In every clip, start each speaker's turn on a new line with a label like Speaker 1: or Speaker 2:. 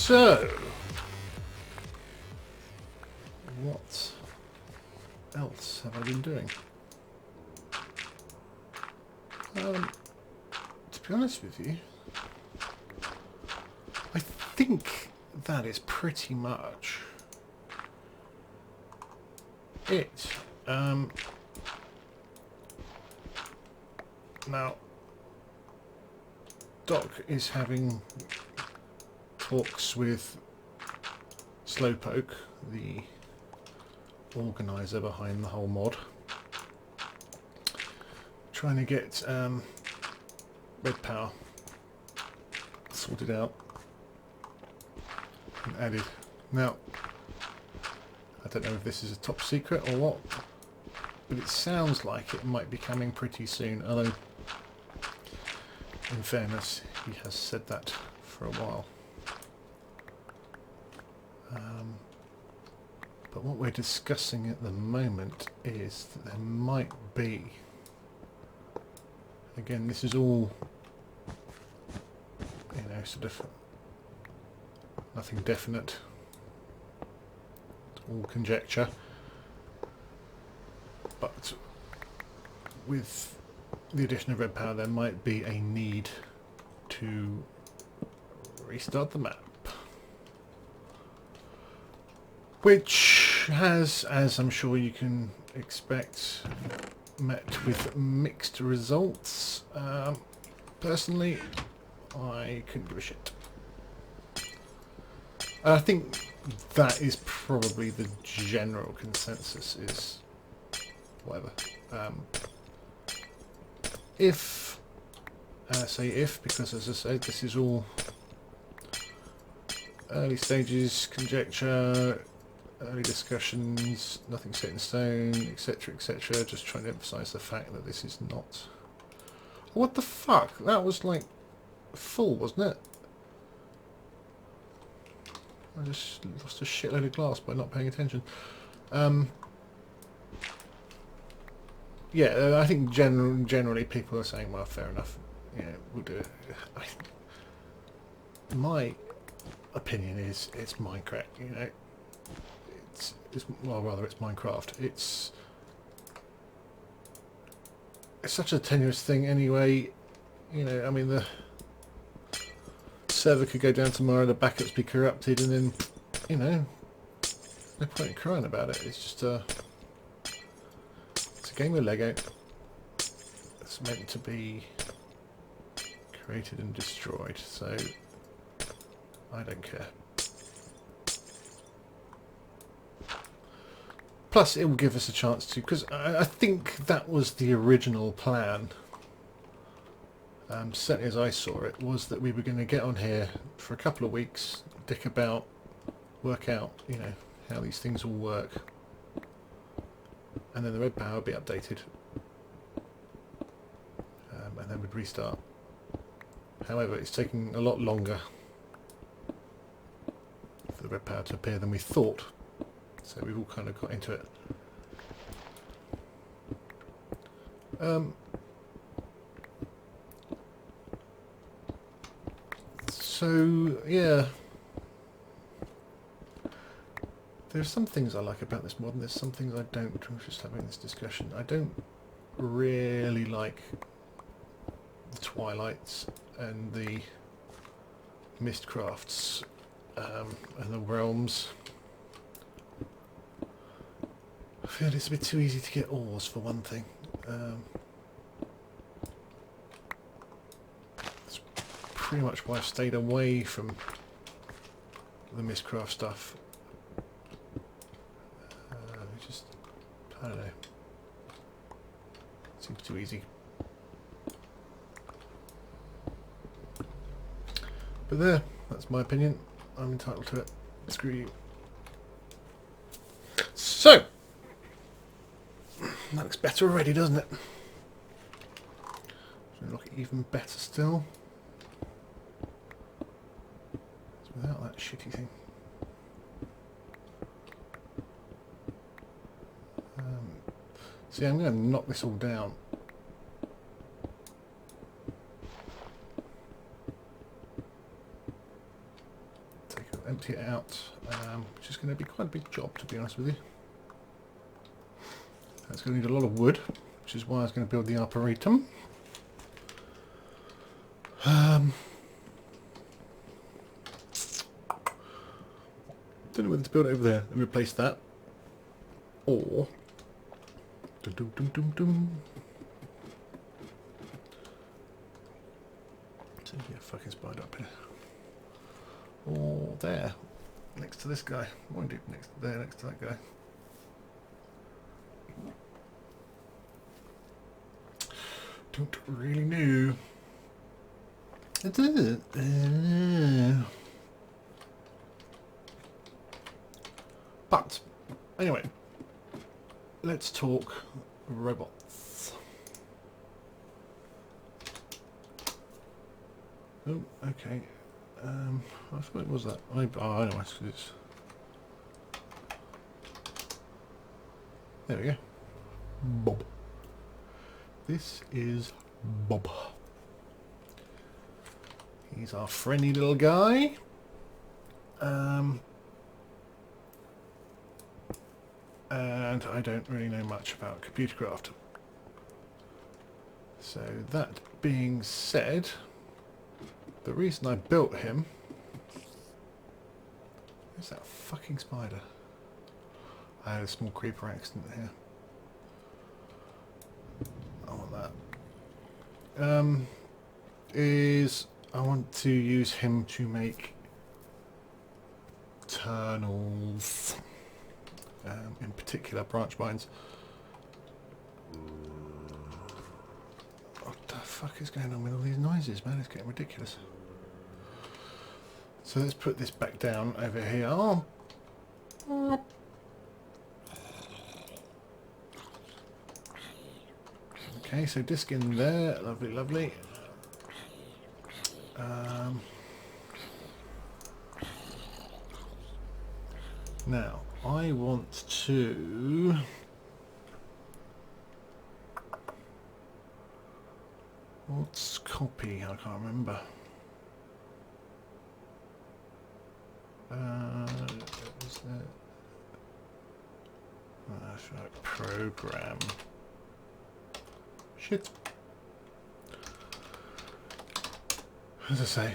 Speaker 1: So, what else have I been doing? To be honest with you, I think that is pretty much it. Now, Doc is having talks with Slowpoke, the organiser behind the whole mod, trying to get Red Power sorted out and added. Now, I don't know if this is a top secret or what, but it sounds like it might be coming pretty soon, although in fairness he has said that for a while. But what we're discussing at the moment is that there might be, again this is all, you know, sort of nothing definite, it's all conjecture, but with the addition of Red Power there might be a need to restart the map, which has, as I'm sure you can expect, met with mixed results. Personally, I couldn't give a shit. I think that is probably the general consensus, is whatever. If, and I say if because, as I said, this is all early stages, conjecture, early discussions, nothing set in stone, etc, etc, just trying to emphasise the fact that this is not... What the fuck? That was like full, wasn't it? I just lost a shitload of glass by not paying attention. Yeah, I think generally people are saying, well, fair enough, you know, we'll do it. My opinion is it's Mindcrack, you know. Well, rather it's Minecraft. It's such a tenuous thing anyway, you know. I mean, the server could go down tomorrow, the backups be corrupted, and then, you know, no point in crying about it. It's just it's a game of Lego. It's meant to be created and destroyed, so I don't care. Plus, it will give us a chance to, because I think that was the original plan. Certainly as I saw it, was that we were going to get on here for a couple of weeks, dick about, work out, you know, how these things all work, and then the Red Power would be updated, and then we'd restart. However, it's taking a lot longer for the Red Power to appear than we thought. So we've all kind of got into it. So yeah, there's some things I like about this mod, and there's some things I don't. I was just having this discussion. I don't really like the Twilights and the Mistcrafts and the Realms. I feel it's a bit too easy to get ores, for one thing. That's pretty much why I've stayed away from the Mistcraft stuff. Just, I don't know. Seems too easy. But there, that's my opinion. I'm entitled to it. Screw you. So, that looks better already, doesn't it? It's going to look even better still. It's without that shitty thing. See, I'm going to knock this all down. Take empty it out, which is going to be quite a big job, to be honest with you. It's going to need a lot of wood, which is why I was going to build the arboretum. Don't know whether to build it over there and replace that, or seems to be a fucking spider up here, or there, next to this guy. What do I do next there, next to that guy? Don't really know. But anyway, let's talk robots. Oh, okay. I thought it was that. I know. It's there we go. Bob. This is Bob. He's our friendly little guy. And I don't really know much about computer craft. So that being said, the reason I built him... Where's that fucking spider? I had a small creeper accident here. I want that. Is I want to use him to make turnals. In particular, branch mines. What the fuck is going on with all these noises, man? It's getting ridiculous. So let's put this back down over here. Oh. Okay, so disc in there. Lovely, lovely. Now, I want to... What's copy? I can't remember. Is that... That's right, program. Shit. As I say.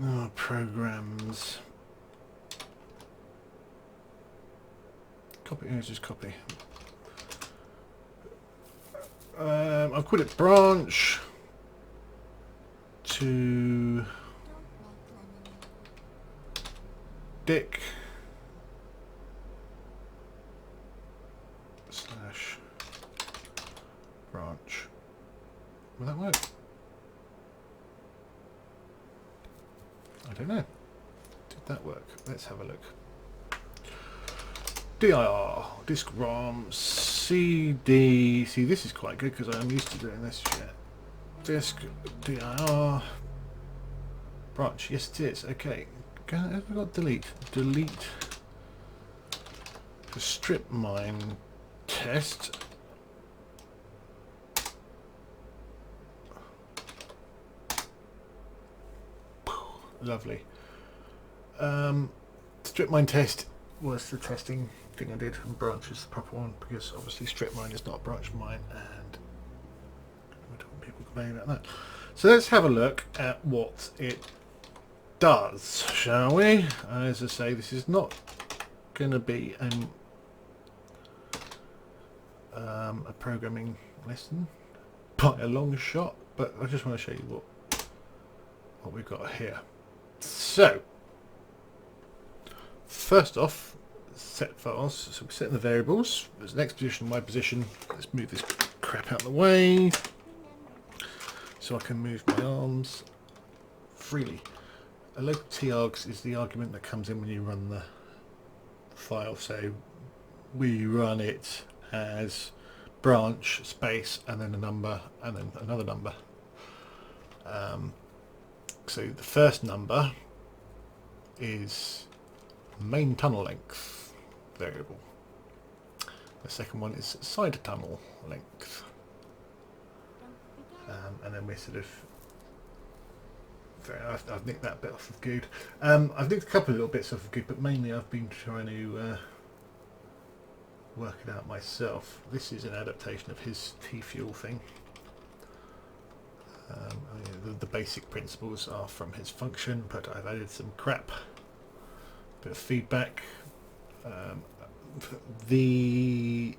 Speaker 1: Oh, programs. Copy, just copy. I've called it branch to Dick slash branch. Will that work? I don't know. Did that work? Let's have a look. DIR, disk ROM, CD. See, this is quite good because I'm used to doing this shit. Disk, DIR, branch. Yes, it is. Okay. Have I got delete? Delete. The strip mine test. Lovely. Strip mine test was the testing thing I did, and branch is the proper one because obviously strip mine is not a branch mine, and I don't want people complaining about that. So let's have a look at what it does, shall we? As I say, this is not going to be a programming lesson by a long shot, but I just want to show you what we've got here. So first off, set files. So we're setting the variables. There's an X position, Y position. Let's move this crap out of the way so I can move my arms freely. A local targs is the argument that comes in when you run the file. So we run it as branch space and then a number and then another number. So the first number is main tunnel length variable. The second one is side tunnel length. And then we're sort of fair enough. I've nicked that bit off of Good. I've nicked a couple of little bits off of Good, but mainly I've been trying to work it out myself. This is an adaptation of his T-fuel thing. The basic principles are from his function, but I've added some crap, bit of feedback. The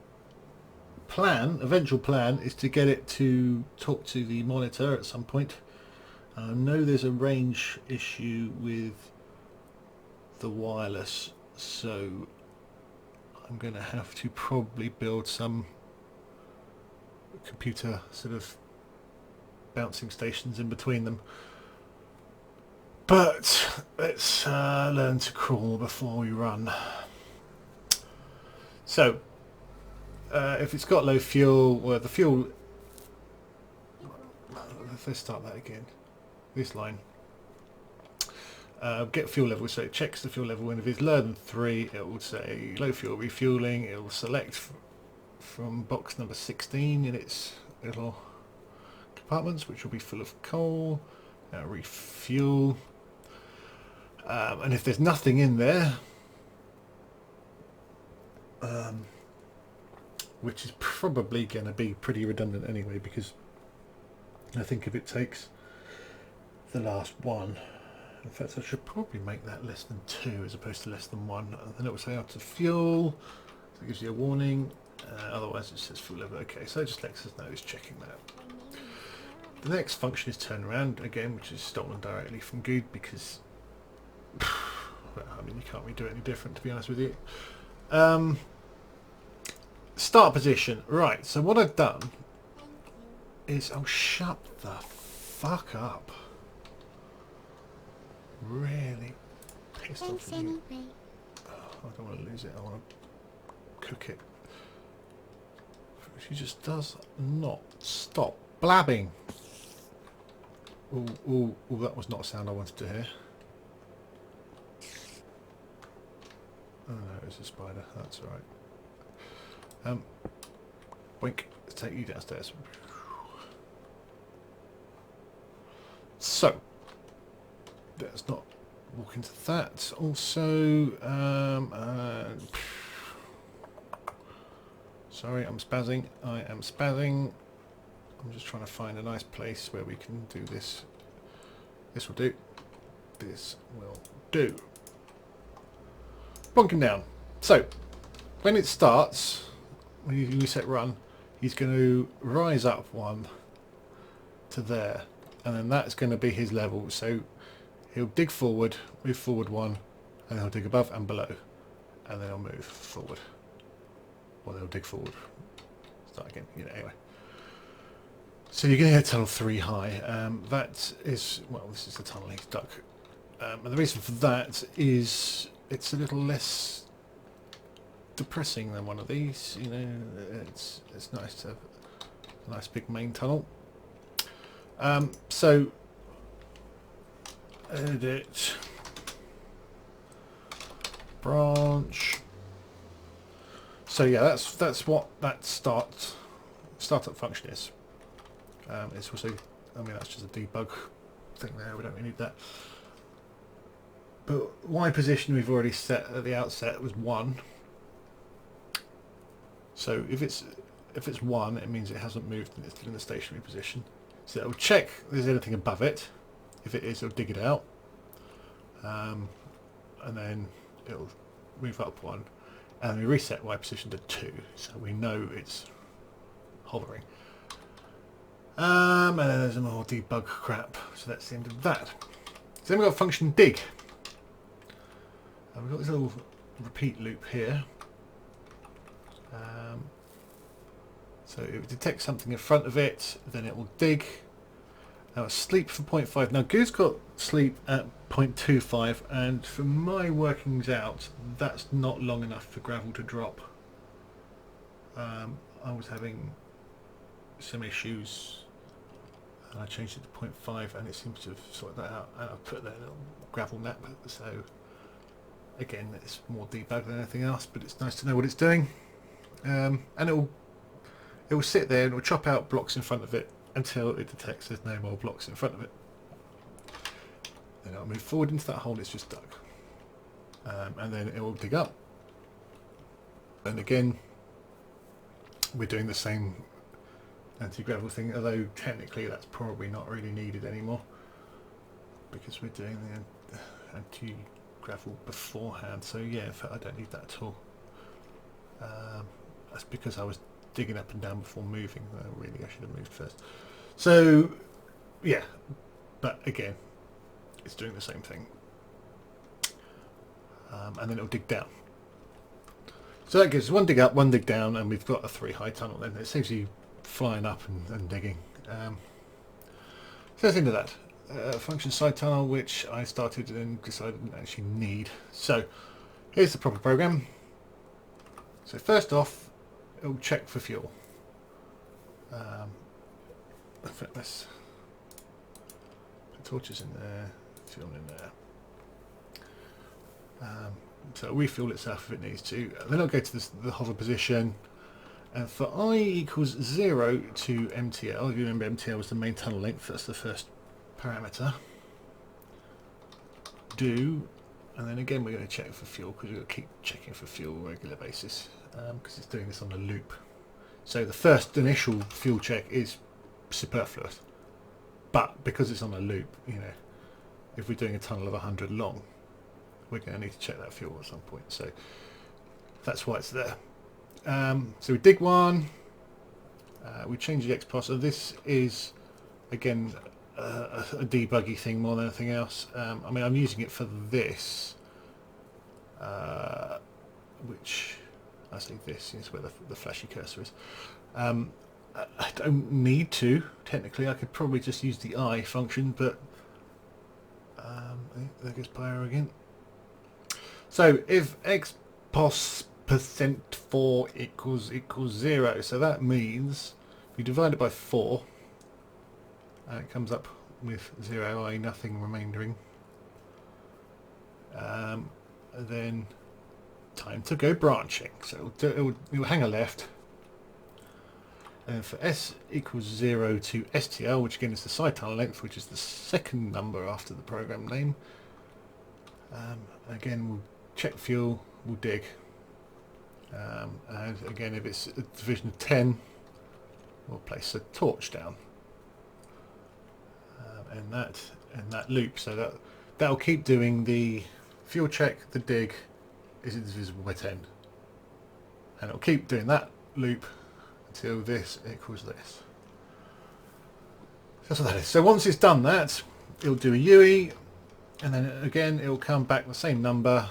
Speaker 1: eventual plan, is to get it to talk to the monitor at some point. I know there's a range issue with the wireless, so I'm going to have to probably build some computer sort of bouncing stations in between them. But let's learn to crawl before we run. So if it's got low fuel, well, the fuel, let's start that again, this line, get fuel level, so it checks the fuel level, and if it's lower than 3 it will say low fuel refueling. It will select from box number 16 in its little compartments, which will be full of coal. Refuel, and if there's nothing in there, which is probably going to be pretty redundant anyway, because I think if it takes the last one, in fact I should probably make that less than 2 as opposed to less than 1, and then it will say out of fuel, so it gives you a warning. Otherwise it says fuel level. Okay, so it just lets us know it's checking that. The next function is turn around again, which is stolen directly from Good, because well, I mean, you can't really do it any different, to be honest with you. Start position. Right, so what I've done is... oh, shut the fuck up. Really pissed off at you. Oh, I don't want to lose it. I want to cook it. She just does not stop blabbing. Ooh, that was not a sound I wanted to hear. Oh no, it was a spider. That's alright. Boink. Let's take you downstairs. So, let's not walk into that. Also, sorry, I'm spazzing. I am spazzing. I'm just trying to find a nice place where we can do this. This will do. This will do. Bonking down. So, when it starts, when you set run, he's going to rise up 1 to there, and then that's going to be his level. So he'll dig forward, move forward 1, and he'll dig above and below, and then he'll move forward. Or they'll dig forward. Start again. You know, anyway. So you're going to get tunnel 3 high. That is, well, this is the tunnel he's dug. And the reason for that is it's a little less depressing than one of these. You know, it's nice to have a nice big main tunnel. So edit branch. So yeah, that's what that startup function is. It's also, I mean, that's just a debug thing there. We don't really need that. But Y position we've already set at the outset was 1. So if it's 1, it means it hasn't moved and it's still in the stationary position. So it'll check if there's anything above it. If it is, it'll dig it out, and then it'll move up 1, and we reset Y position to 2, so we know it's hovering. And then there's more debug crap. So that's the end of that. So then we've got function dig. And we've got this little repeat loop here. So it detects something in front of it, then it will dig. Now sleep for 0.5. Now Goose got sleep at 0.25, and from my workings out, that's not long enough for gravel to drop. I was having some issues, and I changed it to 0.5, and it seems to have sorted that out. And I put that little gravel nap. So again, it's more debug than anything else, but it's nice to know what it's doing. And it will sit there and it will chop out blocks in front of it until it detects there's no more blocks in front of it. Then it'll move forward into that hole it's just dug. And then it will dig up. And again, we're doing the same anti-gravel thing, although technically that's probably not really needed anymore because we're doing the anti-gravel beforehand. So yeah, in fact I don't need that at all. That's because I was digging up and down before moving. Really, I should have moved first. So yeah, but again, it's doing the same thing. And then it'll dig down. So that gives us one dig up, one dig down, and we've got a 3 high tunnel. Then it seems to be flying up and digging. So that's into that. Function side tunnel, which I started and decided I didn't actually need. So here's the proper program. So first off, it'll check for fuel. In fact, let's put torches in there, fuel in there. So it'll refuel itself if it needs to. Then I'll go to the hover position, and for I equals 0 to MTL, if you remember MTL was the main tunnel length, that's the first parameter, do, and then again we're going to check for fuel because we're going to keep checking for fuel on a regular basis because it's doing this on a loop. So the first initial fuel check is superfluous, but because it's on a loop, you know, if we're doing a tunnel of 100 long, we're going to need to check that fuel at some point, so that's why it's there. So we dig one, we change the XPOS, so this is again a debuggy thing more than anything else. I mean, I'm using it for this, which I say this is where the flashy cursor is. I don't need to, technically. I could probably just use the I function, but there goes Pyro again. So if XPOS %4 equals 0, so that means you divide it by 4 and it comes up with 0, i.e. nothing remaindering. Then time to go branching. So it'll hang a left. And for S equals 0 to STL, which again is the side tunnel length, which is the second number after the program name. Again, we'll check fuel, we'll dig. And again, if it's a division of 10, we'll place a torch down. And that loop, so that'll keep doing the fuel check, the dig is divisible by 10. And it'll keep doing that loop until this equals this. That's what that is. So once it's done that, it'll do a UE, and then again it'll come back the same number.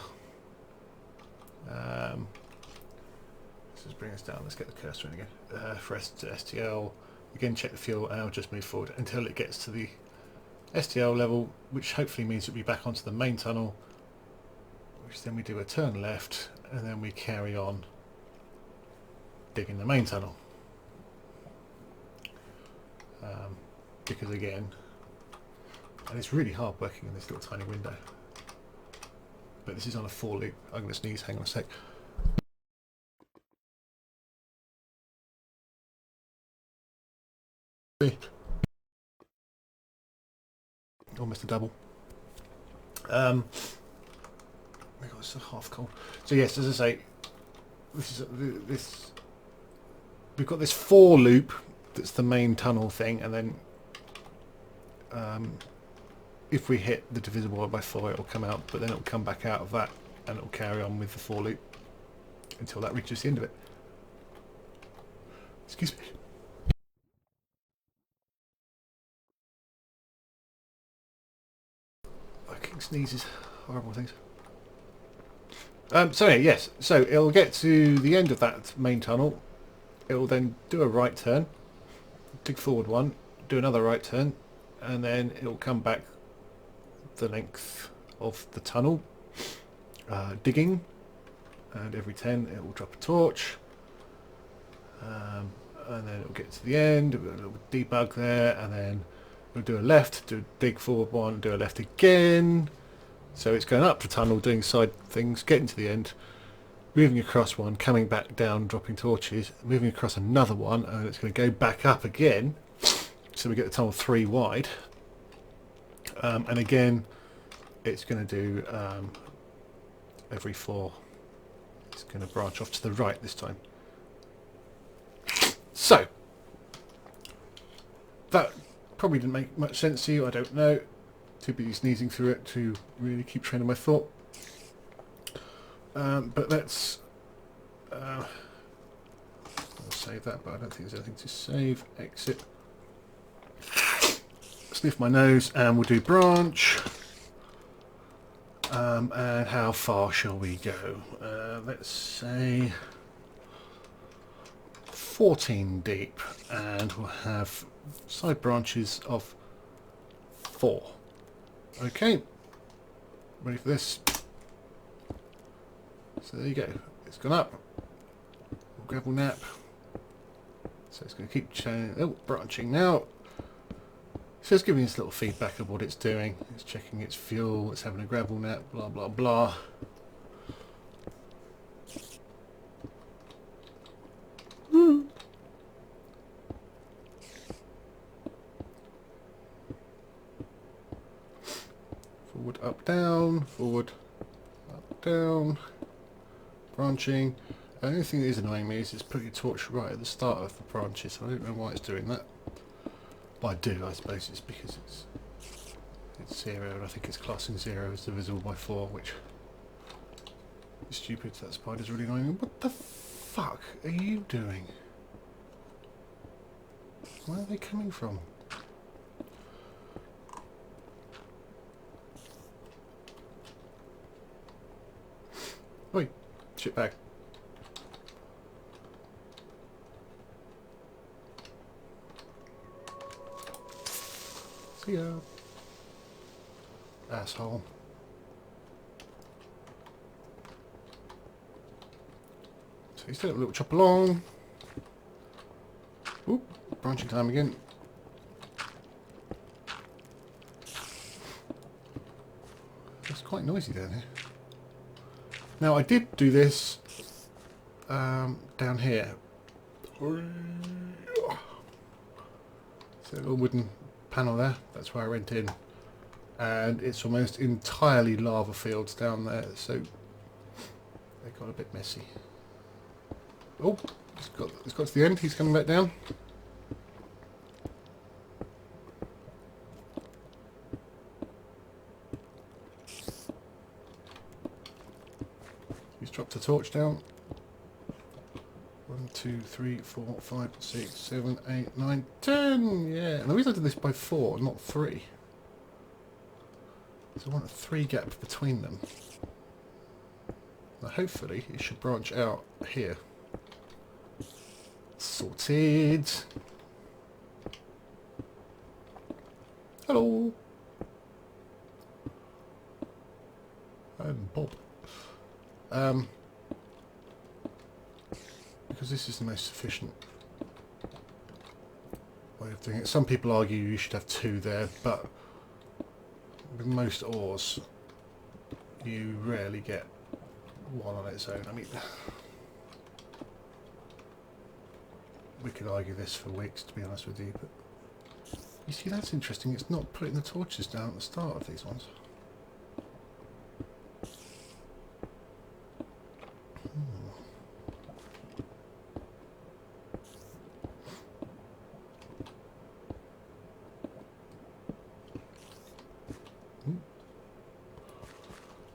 Speaker 1: Let's just bring us down, let's get the cursor in again. For S to STL, again check the fuel, and I'll just move forward until it gets to the STL level, which hopefully means it'll be back onto the main tunnel, which then we do a turn left, and then we carry on digging the main tunnel. Because again, and it's really hard working in this little tiny window, but this is on a 4 loop. I'm going to sneeze, hang on a sec. Almost a double. Oh my God, it's so half cold. So yes, as I say, we've got this 4 loop that's the main tunnel thing, and then if we hit the divisible by 4, it'll come out, but then it'll come back out of that and it'll carry on with the 4 loop until that reaches the end of it. Excuse me. Fucking sneezes, horrible things. So yeah, yes, so it'll get to the end of that main tunnel, it'll then do a right turn, dig forward one, do another right turn, and then it'll come back the length of the tunnel, digging, and every 10 it will drop a torch, and then it'll get to the end, we've got a little debug there, and then we'll do a left, do a dig forward one, do a left again. So it's going up the tunnel, doing side things, getting to the end, moving across one, coming back down, dropping torches, moving across another one, and it's going to go back up again. So we get the tunnel 3 wide. And again, it's going to do every 4. It's going to branch off to the right this time. So, that probably didn't make much sense to you, I don't know. Too busy sneezing through it to really keep train of my thought. But let's... I'll save that, but I don't think there's anything to save. Exit. Sniff my nose, and we'll do branch. And how far shall we go? Let's say 14 deep, and we'll have side branches of 4. Okay, ready for this? So there you go. It's gone up. Gravel nap. So it's going to keep branching now. So it's giving us a little feedback of what it's doing. It's checking its fuel, it's having a gravel nap, blah blah blah. Forward, up, down, forward, up, down, branching. The only thing that is annoying me is it's putting a torch right at the start of the branches. I don't know why it's doing that. But I do, I suppose it's because it's 0, and I think it's classing 0 as divisible by 4, which is stupid. That spider's really annoying. What the fuck are you doing? Where are they coming from? Oi, shit bag. See ya. Asshole. So he's doing a little chop along. Oop, branching time again. It's quite noisy down here. Now I did do this down here. So a little wooden panel there, that's where I went in, and it's almost entirely lava fields down there, so they got a bit messy. Oh, it's got to the end, he's coming back down. He's dropped the torch down. 1, 2, 3, 4, 5, 6, 7, 8, 9, 10! Yeah, and the reason I did this by 4, not 3, is I want a 3 gap between them. Now hopefully it should branch out here. Sorted! Hello! I'm Bob. Because this is the most efficient way of doing it. Some people argue you should have 2 there, but with most ores you rarely get 1 on its own. I mean, we could argue this for weeks, to be honest with you, but you see, that's interesting. It's not putting the torches down at the start of these ones.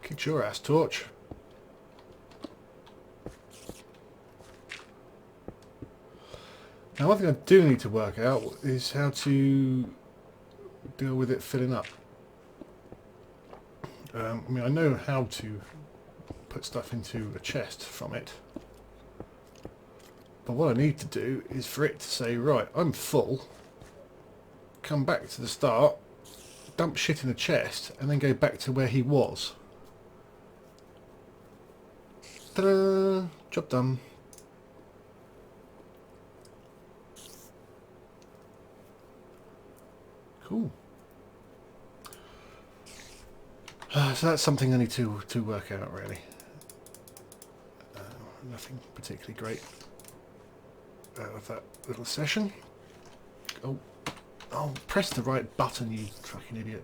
Speaker 1: Kicked your ass, torch. Now, one thing I do need to work out is how to deal with it filling up. I mean, I know how to put stuff into a chest from it, but what I need to do is for it to say, right, I'm full, come back to the start, dump shit in a chest, and then go back to where he was. Ta-da! Job done. Cool. So that's something I need to work out, really. Nothing particularly great out of that little session. Oh, press the right button, you fucking idiot.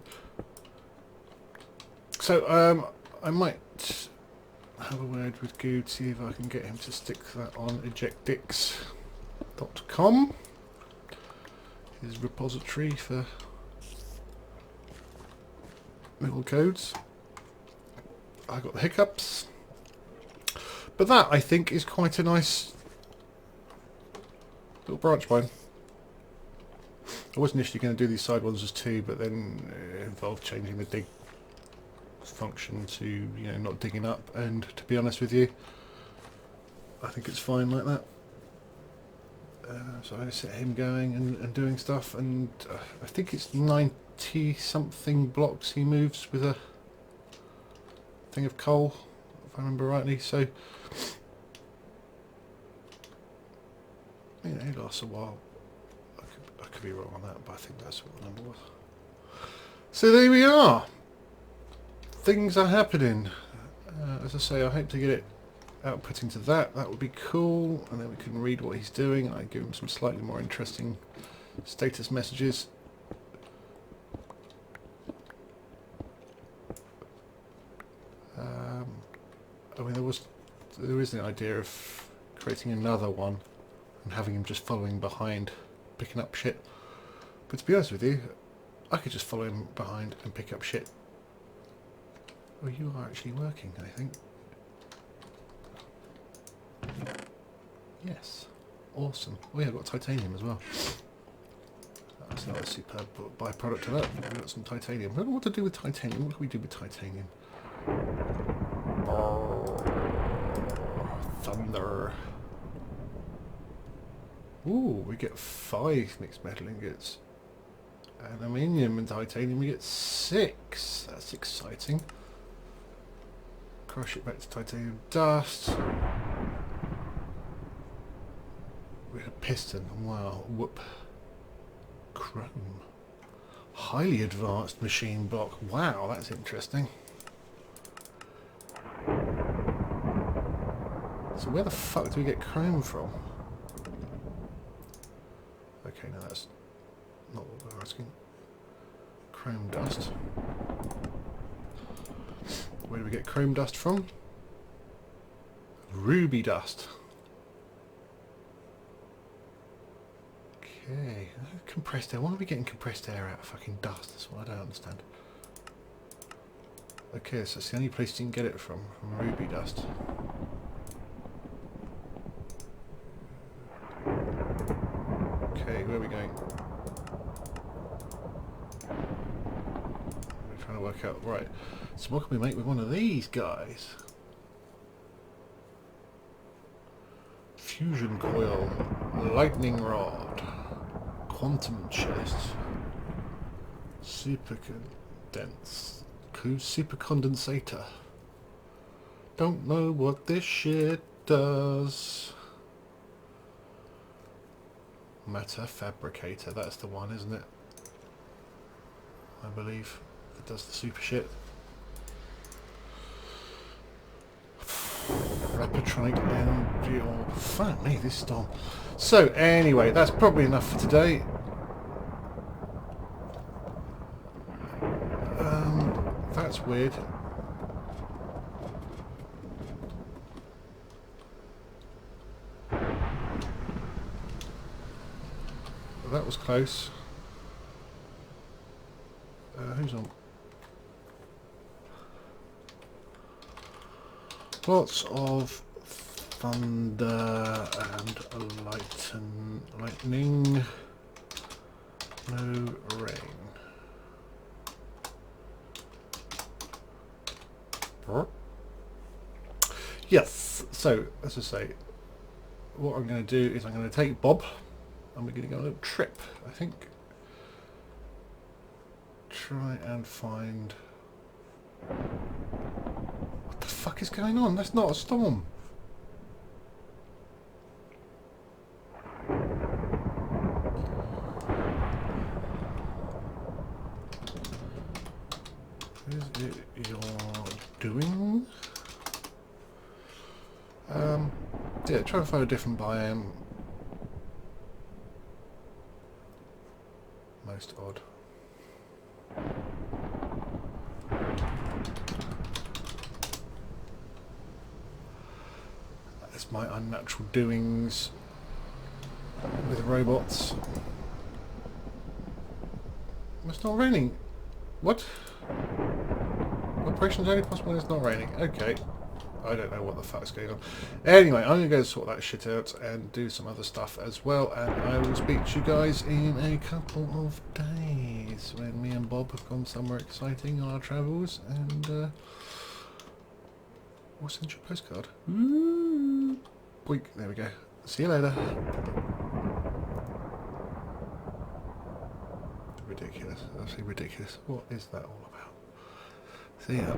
Speaker 1: So I might have a word with Good, see if I can get him to stick that on ejectdix.com, his repository for little codes. I got the hiccups, but that I think is quite a nice little branch line. I was initially going to do these side ones as 2, but then it involved changing the dig function to, you know, not digging up, and to be honest with you, I think it's fine like that. So I set him going and doing stuff, and I think it's 90 something blocks he moves with a thing of coal, if I remember rightly. So you know, it lasts a while. I could be wrong on that, but I think that's what the number was. So there we are. Things are happening. As I say, I hope to get it output into that. That would be cool, and then we can read what he's doing. I give him some slightly more interesting status messages. I mean, there is the idea of creating another one and having him just following behind, picking up shit. But to be honest with you, I could just follow him behind and pick up shit. Well, you are actually working, I think. Yes. Awesome. Oh yeah, I've got titanium as well. That's another superb byproduct of that. We've got some titanium. I don't know what to do with titanium. What can we do with titanium? Thunder. Ooh, we get 5 mixed metal ingots. Aluminium and titanium, we get 6. That's exciting. Crush it back to titanium dust. We had a piston. Wow. Whoop. Chrome. Highly advanced machine block. Wow, that's interesting. So where the fuck do we get chrome from? Okay, no, that's not what we're asking. Chrome dust. Where do we get chrome dust from? Ruby dust. Okay, compressed air. Why are we getting compressed air out of fucking dust? That's what I don't understand. Okay, so it's the only place you can get it from ruby dust. Okay, where are we going? We're trying to work out, right, so what can we make with one of these guys? Fusion coil, lightning rod, quantum chest, super condensator. Don't know what this shit does. Matter fabricator, that's the one, isn't it? I believe it does the super shit. Repatrite and oh, fuck me, this storm. So anyway, that's probably enough for today. That's weird. That was close. Who's on? Lots of thunder and lightning. No rain. Yes, so as I say, what I'm going to do is I'm going to take Bob and we're going to go on a little trip, I think. Try and find... What the fuck is going on? That's not a storm. What is it you're doing? Yeah, try and find a different biome. Most odd. That's my unnatural doings with robots. It's not raining. What? Operation's only possible when it's not raining. Okay. I don't know what the fuck's going on. Anyway, I'm going to go sort that shit out and do some other stuff as well. And I will speak to you guys in a couple of days when me and Bob have gone somewhere exciting on our travels. And we'll send you a postcard. Boink. There we go. See you later. Ridiculous. Absolutely ridiculous. What is that all about? See ya.